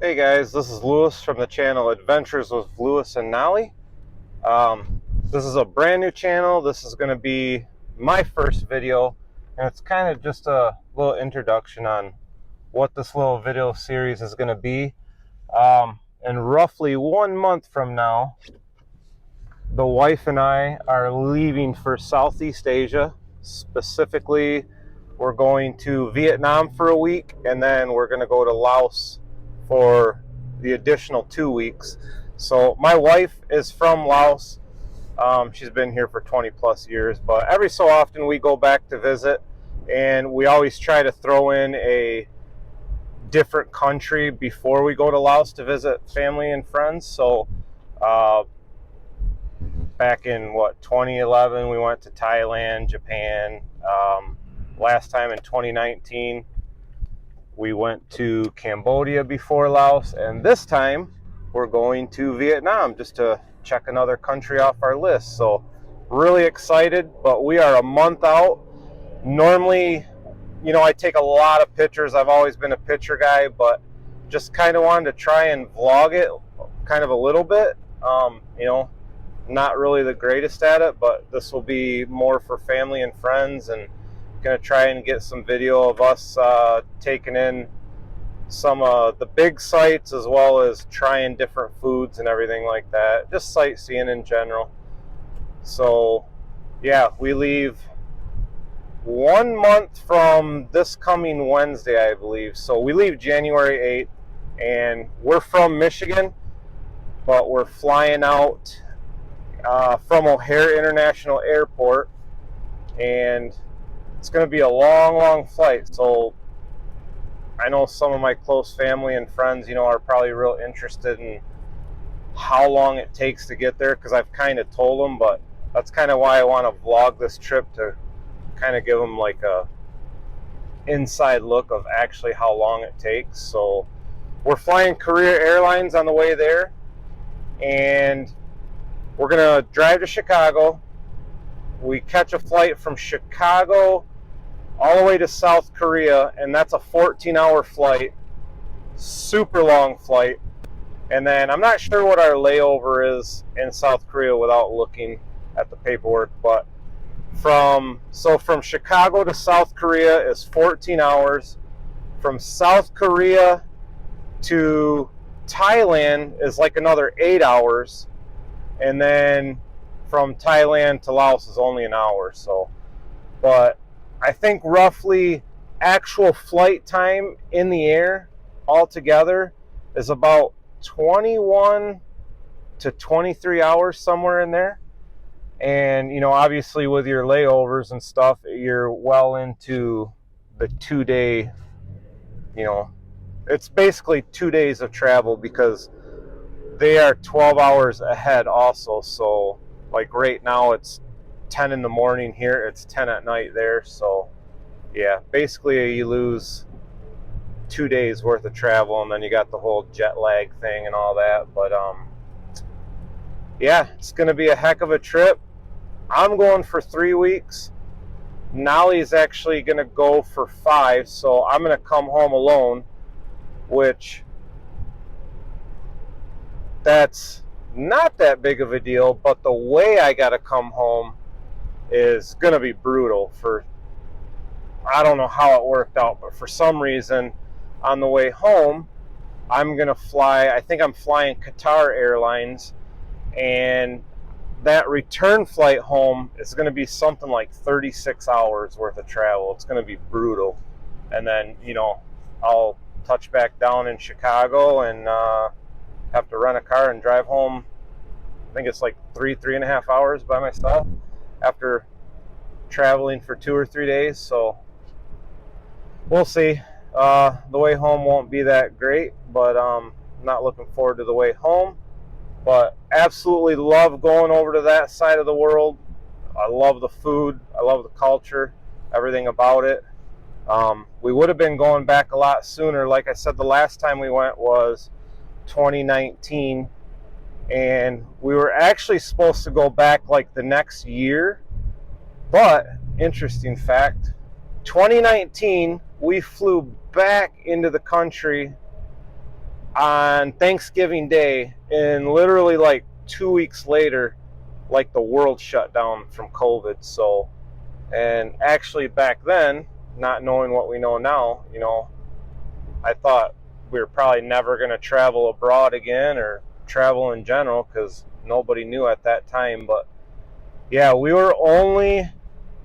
Hey guys, this is Lewis from the channel Adventures with Lewis and Nolly. This is a brand new channel. This is going to be my first video, and it's kind of just a little introduction on what this little video series is going to be. And roughly 1 month from now, the wife and I are leaving for Southeast Asia. Specifically, we're going to Vietnam for a week, and then we're going to go to Laos for the additional 2 weeks. So my wife is from Laos. She's been here for 20 plus years, but every so often we go back to visit, and we always try to throw in a different country before we go to Laos to visit family and friends. So back in 2011 we went to Thailand, Japan. Last time in 2019 we went to Cambodia before Laos, and this time we're going to Vietnam just to check another country off our list. So really excited, but we are a month out. Normally, I take a lot of pictures. I've always been a picture guy, but just kind of wanted to try and vlog it kind of a little bit. Not really the greatest at it, but this will be more for family and friends, and going to try and get some video of us taking in some of the big sites, as well as trying different foods and everything like that, just sightseeing in general. So yeah, we leave 1 month from this coming Wednesday, I believe. So we leave January 8th, and we're from Michigan, but we're flying out from O'Hare International Airport, and it's going to be a long flight. So I know some of my close family and friends, are probably real interested in how long it takes to get there, because I've kind of told them, but that's kind of why I want to vlog this trip, to kind of give them like a inside look of actually how long it takes. So we're flying Korea Airlines on the way there, and we're gonna drive to Chicago. We catch a flight from Chicago all the way to South Korea, and that's a 14-hour flight, super long flight. And then I'm not sure what our layover is in South Korea without looking at the paperwork, but from Chicago to South Korea is 14 hours. From South Korea to Thailand is like another 8 hours. And then from Thailand to Laos is only an hour. So, but I think roughly actual flight time in the air altogether is about 21 to 23 hours, somewhere in there. And, obviously with your layovers and stuff, you're well into the 2 day, it's basically 2 days of travel, because they are 12 hours ahead also. So like right now it's 10 in the morning here, it's 10 at night there. So yeah, basically you lose 2 days worth of travel, and then you got the whole jet lag thing and all that. But yeah, it's going to be a heck of a trip. I'm going for 3 weeks. Nolly's actually going to go for 5, so I'm going to come home alone, which that's not that big of a deal, but the way I got to come home is going to be brutal. I don't know how it worked out, but for some reason on the way home, I'm going to fly, I think I'm flying Qatar Airlines, and that return flight home is going to be something like 36 hours worth of travel. It's going to be brutal. And then, I'll touch back down in Chicago and have to rent a car and drive home. I think it's like 3.5 hours by myself after traveling for 2 or 3 days. So we'll see. The way home won't be that great, but I'm not looking forward to the way home. But absolutely love going over to that side of the world. I love the food. I love the culture, everything about it. We would have been going back a lot sooner. Like I said, the last time we went was 2019, and we were actually supposed to go back like the next year. But interesting fact, 2019 we flew back into the country on Thanksgiving Day, and literally like 2 weeks later, like the world shut down from COVID. So, and actually back then, not knowing what we know now, I thought we were probably never going to travel abroad again or travel in general because nobody knew at that time. But yeah, we were only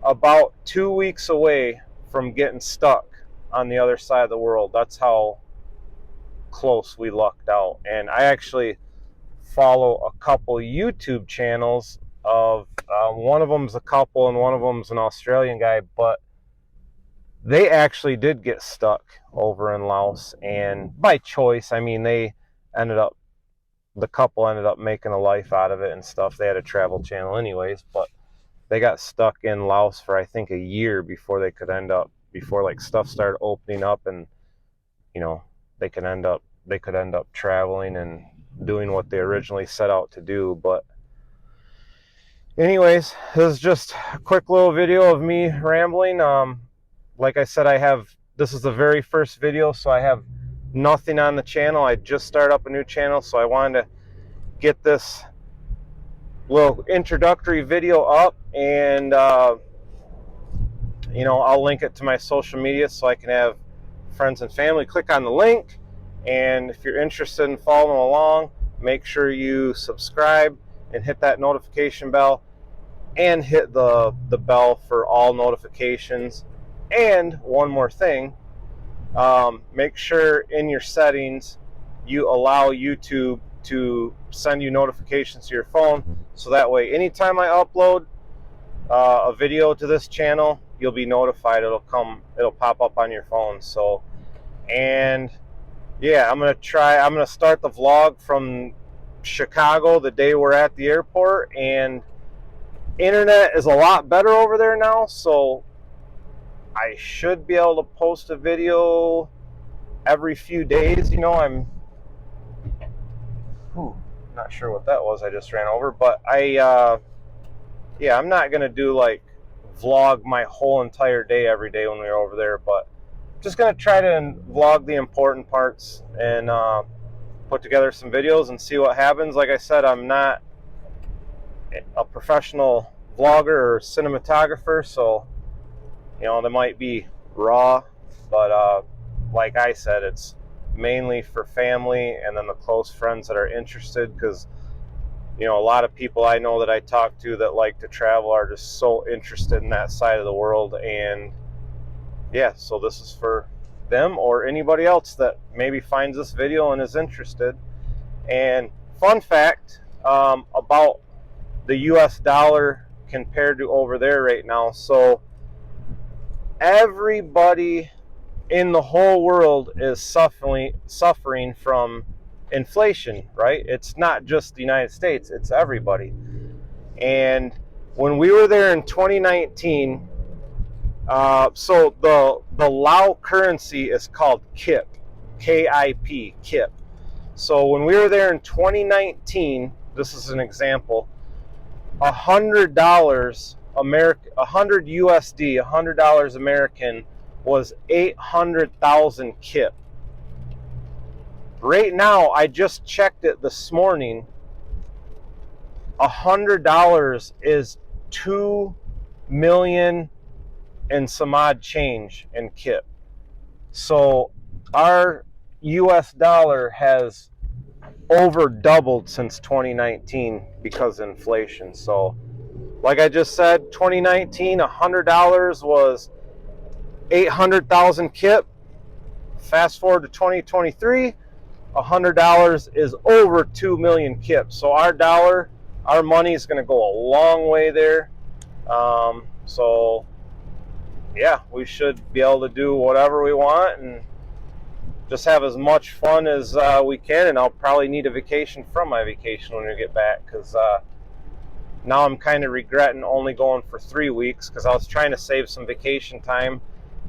about 2 weeks away from getting stuck on the other side of the world. That's how close we lucked out. And I actually follow a couple YouTube channels of one of them's a couple and one of them's an Australian guy, but they actually did get stuck over in Laos, and by choice. I mean, the couple ended up making a life out of it and stuff. They had a travel channel anyways, but they got stuck in Laos for I think a year before before like stuff started opening up, and they could end up traveling and doing what they originally set out to do. But anyways, this is just a quick little video of me rambling. Like I said, this is the very first video, so I have nothing on the channel. I just started up a new channel, so I wanted to get this little introductory video up, and I'll link it to my social media so I can have friends and family click on the link. And if you're interested in following along, make sure you subscribe and hit that notification bell, and hit the bell for all notifications. And one more thing, make sure in your settings you allow YouTube to send you notifications to your phone, so that way anytime I upload a video to this channel, you'll be notified. It'll pop up on your phone. So, and yeah, I'm gonna start the vlog from Chicago the day we're at the airport, and internet is a lot better over there now, so I should be able to post a video every few days. I'm not sure what that was I just ran over, but I'm not gonna do like vlog my whole entire day every day when we were over there, but just gonna try to vlog the important parts and put together some videos and see what happens. Like I said, I'm not a professional vlogger or cinematographer, so they might be raw, but like I said, it's mainly for family and then the close friends that are interested, because a lot of people I know that I talk to that like to travel are just so interested in that side of the world. And yeah, so this is for them or anybody else that maybe finds this video and is interested. And fun fact about the US dollar compared to over there right now. So everybody in the whole world is suffering from inflation, right? It's not just the United States, it's everybody. And when we were there in 2019, so the Lao currency is called KIP, KIP, KIP. So when we were there in 2019, this is an example, $100 American, 100 USD, $100 American was 800,000 KIP. Right now, I just checked it this morning, $100 is 2 million and some odd change in KIP. So our US dollar has over doubled since 2019 because of inflation. So like I just said, 2019, $100 was 800,000 KIP. Fast forward to 2023, $100 is over 2 million KIP. So our money is going to go a long way there. So yeah, we should be able to do whatever we want and just have as much fun as we can. And I'll probably need a vacation from my vacation when we get back, because now I'm kind of regretting only going for 3 weeks, because I was trying to save some vacation time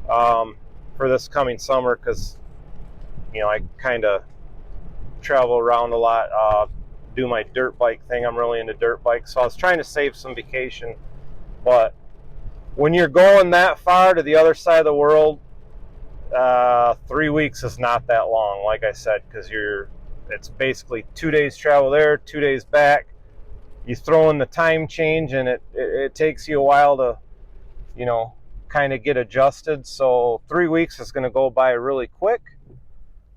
for this coming summer, because I kind of travel around a lot, do my dirt bike thing. I'm really into dirt bikes, so I was trying to save some vacation. But when you're going that far to the other side of the world, 3 weeks is not that long, like I said, because you're it's basically 2 days travel there, 2 days back. You throw in the time change, and it takes you a while to, you know, kind of get adjusted. So 3 weeks is going to go by really quick,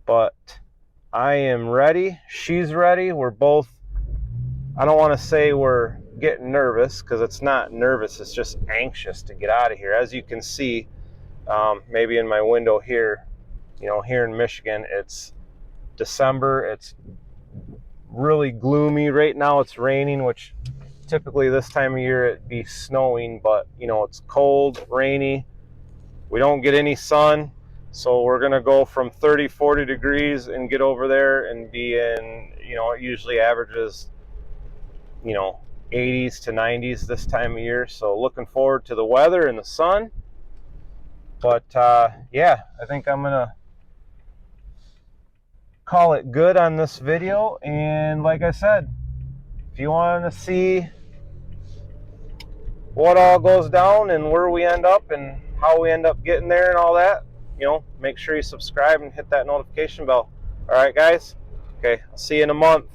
but I am ready. She's ready. We're both, I don't want to say we're getting nervous, because it's not nervous, it's just anxious to get out of here. As you can see, maybe in my window here, you know, here in Michigan, it's December. It's really gloomy right now. It's raining, which typically this time of year it'd be snowing, but you know, it's cold, rainy. We don't get any sun. So we're going to go from 30, 40 degrees and get over there and be in, you know, it usually averages, you know, 80s to 90s this time of year. So looking forward to the weather and the sun. But yeah, I think I'm going to call it good on this video. And like I said, if you want to see what all goes down and where we end up and how we end up getting there and all that, you know, make sure you subscribe and hit that notification bell. All right, guys? Okay, I'll see you in a month.